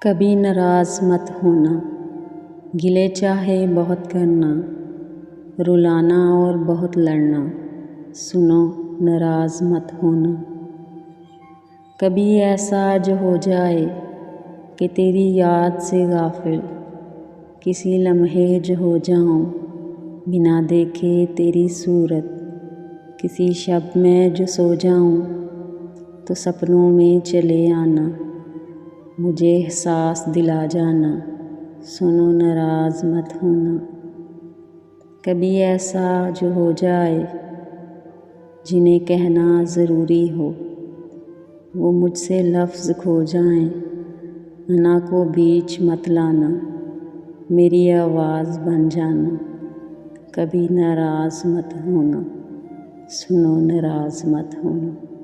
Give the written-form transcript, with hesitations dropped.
कभी नाराज़ मत होना, गिले चाहे बहुत करना, रुलाना और बहुत लड़ना, सुनो नाराज़ मत होना। कभी ऐसा जो हो जाए कि तेरी याद से गाफिल किसी लम्हे जो हो जाऊं, बिना देखे तेरी सूरत किसी शब में जो सो जाऊं, तो सपनों में चले आना, मुझे एहसास दिला जाना, सुनो नाराज़ मत होना। कभी ऐसा जो हो जाए जिन्हें कहना ज़रूरी हो, वो मुझसे लफ्ज़ खो जाएं, अना को बीच मत लाना, मेरी आवाज़ बन जाना। कभी नाराज़ मत होना, सुनो नाराज़ मत होना।